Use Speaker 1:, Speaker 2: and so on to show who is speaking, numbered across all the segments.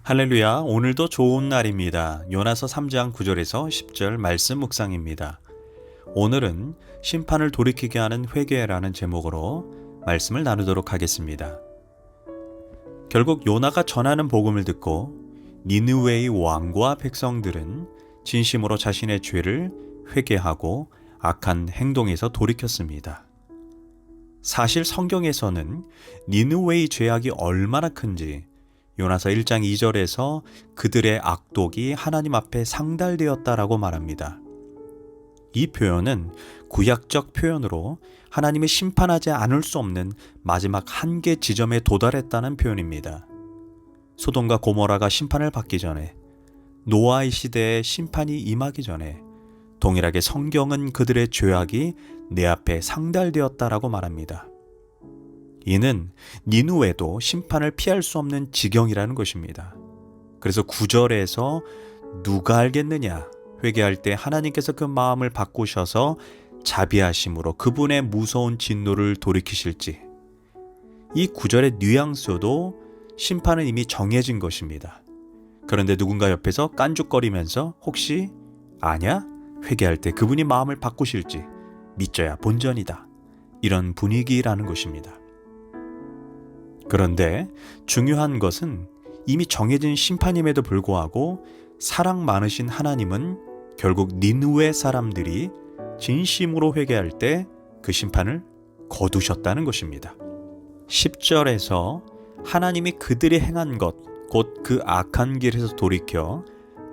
Speaker 1: 할렐루야, 오늘도 좋은 날입니다. 요나서 3장 9절에서 10절 말씀 묵상입니다. 오늘은 심판을 돌이키게 하는 회개라는 제목으로 말씀을 나누도록 하겠습니다. 결국 요나가 전하는 복음을 듣고 니느웨의 왕과 백성들은 진심으로 자신의 죄를 회개하고 악한 행동에서 돌이켰습니다. 사실 성경에서는 니느웨의 죄악이 얼마나 큰지 요나서 1장 2절에서 그들의 악독이 하나님 앞에 상달되었다라고 말합니다. 이 표현은 구약적 표현으로 하나님이 심판하지 않을 수 없는 마지막 한계 지점에 도달했다는 표현입니다. 소돔과 고모라가 심판을 받기 전에, 노아의 시대에 심판이 임하기 전에 동일하게 성경은 그들의 죄악이 내 앞에 상달되었다라고 말합니다. 이는 니느웨도 심판을 피할 수 없는 지경이라는 것입니다. 그래서 9절에서 누가 알겠느냐, 회개할 때 하나님께서 그 마음을 바꾸셔서 자비하심으로 그분의 무서운 진노를 돌이키실지, 이 9절의 뉘앙스도 심판은 이미 정해진 것입니다. 그런데 누군가 옆에서 깐죽거리면서 혹시 아냐? 회개할 때 그분이 마음을 바꾸실지 믿져야 본전이다, 이런 분위기라는 것입니다. 그런데 중요한 것은 이미 정해진 심판임에도 불구하고 사랑 많으신 하나님은 결국 니느웨 사람들이 진심으로 회개할 때 그 심판을 거두셨다는 것입니다. 10절에서 하나님이 그들이 행한 것, 곧 그 악한 길에서 돌이켜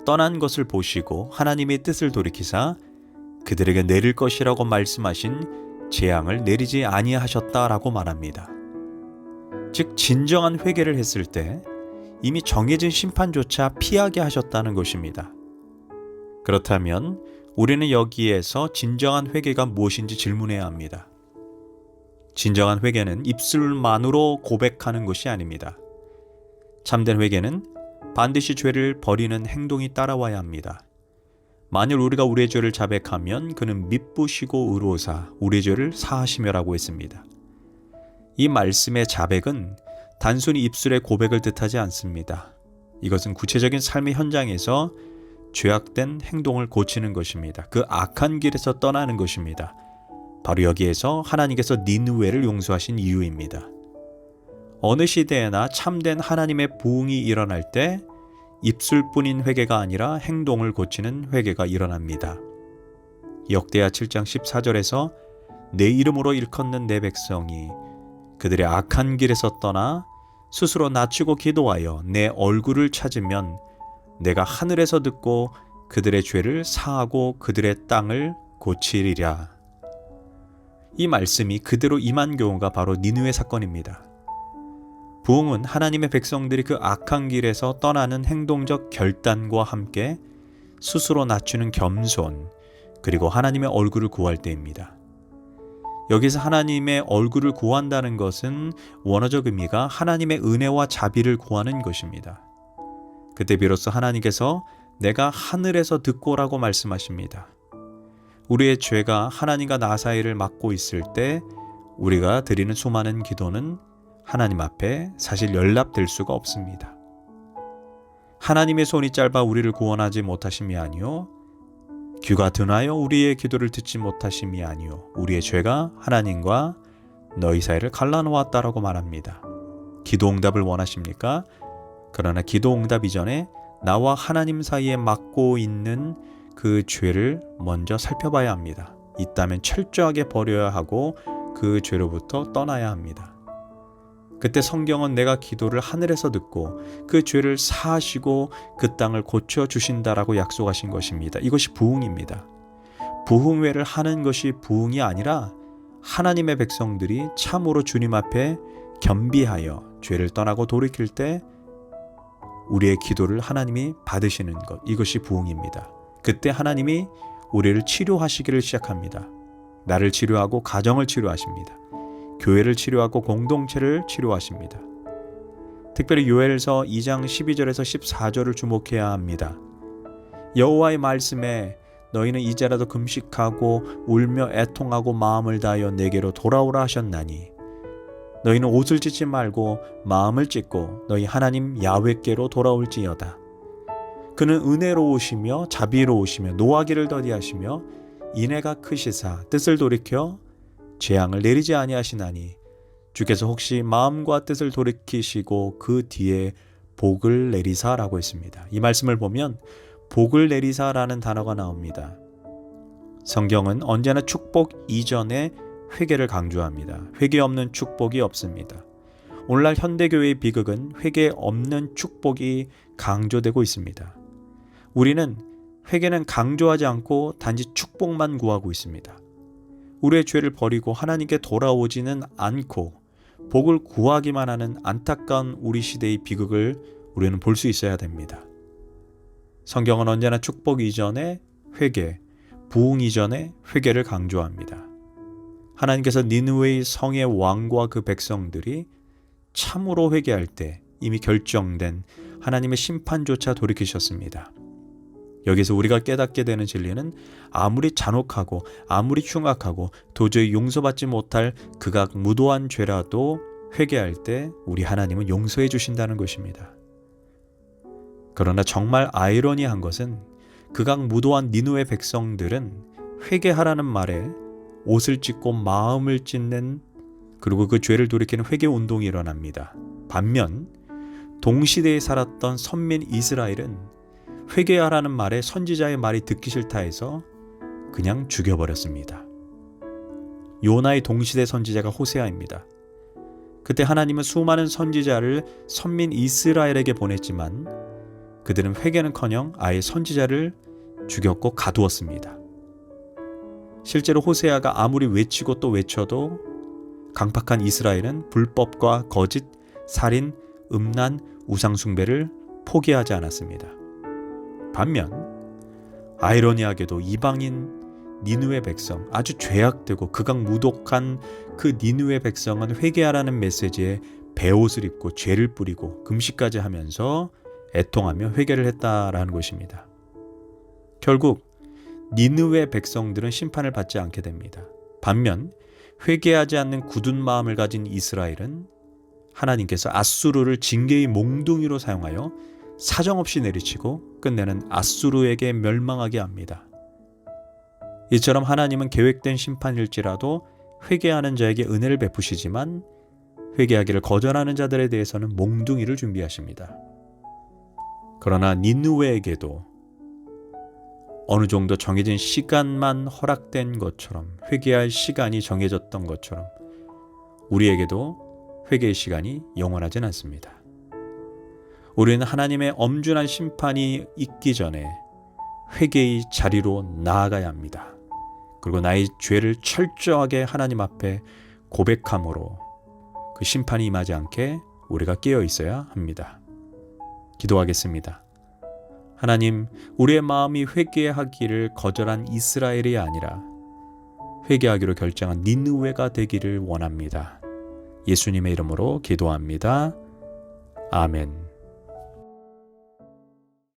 Speaker 1: 떠난 것을 보시고 하나님의 뜻을 돌이키사 그들에게 내릴 것이라고 말씀하신 재앙을 내리지 아니하셨다라고 말합니다. 즉 진정한 회개를 했을 때 이미 정해진 심판조차 피하게 하셨다는 것입니다. 그렇다면 우리는 여기에서 진정한 회개가 무엇인지 질문해야 합니다. 진정한 회개는 입술만으로 고백하는 것이 아닙니다. 참된 회개는 반드시 죄를 버리는 행동이 따라와야 합니다. 만일 우리가 우리의 죄를 자백하면 그는 미쁘시고 의로우사 우리의 죄를 사하시며라고 했습니다. 이 말씀의 자백은 단순히 입술의 고백을 뜻하지 않습니다. 이것은 구체적인 삶의 현장에서 죄악된 행동을 고치는 것입니다. 그 악한 길에서 떠나는 것입니다. 바로 여기에서 하나님께서 니느웨를 용서하신 이유입니다. 어느 시대에나 참된 하나님의 부흥이 일어날 때 입술뿐인 회개가 아니라 행동을 고치는 회개가 일어납니다. 역대하 7장 14절에서 내 이름으로 일컫는 내 백성이 그들의 악한 길에서 떠나 스스로 낮추고 기도하여 내 얼굴을 찾으면 내가 하늘에서 듣고 그들의 죄를 사하고 그들의 땅을 고치리라. 이 말씀이 그대로 임한 경우가 바로 니느웨 사건입니다. 부흥은 하나님의 백성들이 그 악한 길에서 떠나는 행동적 결단과 함께 스스로 낮추는 겸손, 그리고 하나님의 얼굴을 구할 때입니다. 여기서 하나님의 얼굴을 구한다는 것은 원어적 의미가 하나님의 은혜와 자비를 구하는 것입니다. 그때 비로소 하나님께서 내가 하늘에서 듣고라고 말씀하십니다. 우리의 죄가 하나님과 나 사이를 막고 있을 때 우리가 드리는 수많은 기도는 하나님 앞에 사실 연락될 수가 없습니다. 하나님의 손이 짧아 우리를 구원하지 못하심이 아니요, 귀가 드나여 우리의 기도를 듣지 못하심이 아니요, 우리의 죄가 하나님과 너희 사이를 갈라놓았다라고 말합니다. 기도 응답을 원하십니까? 그러나 기도 응답 이전에 나와 하나님 사이에 막고 있는 그 죄를 먼저 살펴봐야 합니다. 있다면 철저하게 버려야 하고 그 죄로부터 떠나야 합니다. 그때 성경은 내가 기도를 하늘에서 듣고 그 죄를 사하시고 그 땅을 고쳐주신다라고 약속하신 것입니다. 이것이 부흥입니다. 부흥회를 하는 것이 부흥이 아니라 하나님의 백성들이 참으로 주님 앞에 겸비하여 죄를 떠나고 돌이킬 때 우리의 기도를 하나님이 받으시는 것, 이것이 부흥입니다. 그때 하나님이 우리를 치료하시기를 시작합니다. 나를 치료하고 가정을 치료하십니다. 교회를 치료하고 공동체를 치료하십니다. 특별히 요엘서 2장 12절에서 14절을 주목해야 합니다. 여호와의 말씀에 너희는 이제라도 금식하고 울며 애통하고 마음을 다하여 내게로 돌아오라 하셨나니 너희는 옷을 찢지 말고 마음을 찢고 너희 하나님 야훼께로 돌아올지어다. 그는 은혜로우시며 자비로우시며 노하기를 더디하시며 인애가 크시사 뜻을 돌이켜 재앙을 내리지 아니하시나니 주께서 혹시 마음과 뜻을 돌이키시고 그 뒤에 복을 내리사라고 했습니다. 이 말씀을 보면 복을 내리사라는 단어가 나옵니다. 성경은 언제나 축복 이전에 회개를 강조합니다. 회개 없는 축복이 없습니다. 오늘날 현대교회의 비극은 회개 없는 축복이 강조되고 있습니다. 우리는 회개는 강조하지 않고 단지 축복만 구하고 있습니다. 우리의 죄를 버리고 하나님께 돌아오지는 않고 복을 구하기만 하는 안타까운 우리 시대의 비극을 우리는 볼 수 있어야 됩니다. 성경은 언제나 축복 이전에 회개, 부흥 이전에 회개를 강조합니다. 하나님께서 니느웨의 성의 왕과 그 백성들이 참으로 회개할 때 이미 결정된 하나님의 심판조차 돌이키셨습니다. 여기서 우리가 깨닫게 되는 진리는 아무리 잔혹하고 아무리 흉악하고 도저히 용서받지 못할 극악무도한 죄라도 회개할 때 우리 하나님은 용서해 주신다는 것입니다. 그러나 정말 아이러니한 것은 극악무도한 니느웨 백성들은 회개하라는 말에 옷을 찢고 마음을 찢는 그리고 그 죄를 돌이키는 회개 운동이 일어납니다. 반면 동시대에 살았던 선민 이스라엘은 회개하라는 말에 선지자의 말이 듣기 싫다 해서 그냥 죽여버렸습니다. 요나의 동시대 선지자가 호세아입니다. 그때 하나님은 수많은 선지자를 선민 이스라엘에게 보냈지만 그들은 회개는커녕 아예 선지자를 죽였고 가두었습니다. 실제로 호세아가 아무리 외치고 또 외쳐도 강팍한 이스라엘은 불법과 거짓, 살인, 음란, 우상숭배를 포기하지 않았습니다. 반면 아이러니하게도 이방인 니느웨 백성, 아주 죄악되고 극악무독한 그 니느웨 백성은 회개하라는 메시지에 베옷을 입고 죄를 뿌리고 금식까지 하면서 애통하며 회개를 했다라는 것입니다. 결국 니느웨 백성들은 심판을 받지 않게 됩니다. 반면 회개하지 않는 굳은 마음을 가진 이스라엘은 하나님께서 아수르를 징계의 몽둥이로 사용하여 사정없이 내리치고 끝내는 아수르에게 멸망하게 합니다. 이처럼 하나님은 계획된 심판일지라도 회개하는 자에게 은혜를 베푸시지만 회개하기를 거절하는 자들에 대해서는 몽둥이를 준비하십니다. 그러나 니느웨에게도 어느 정도 정해진 시간만 허락된 것처럼 회개할 시간이 정해졌던 것처럼 우리에게도 회개의 시간이 영원하진 않습니다. 우리는 하나님의 엄중한 심판이 있기 전에 회개의 자리로 나아가야 합니다. 그리고 나의 죄를 철저하게 하나님 앞에 고백함으로 그 심판이 임하지 않게 우리가 깨어 있어야 합니다. 기도하겠습니다. 하나님, 우리의 마음이 회개하기를 거절한 이스라엘이 아니라 회개하기로 결정한 니느웨가 되기를 원합니다. 예수님의 이름으로 기도합니다. 아멘.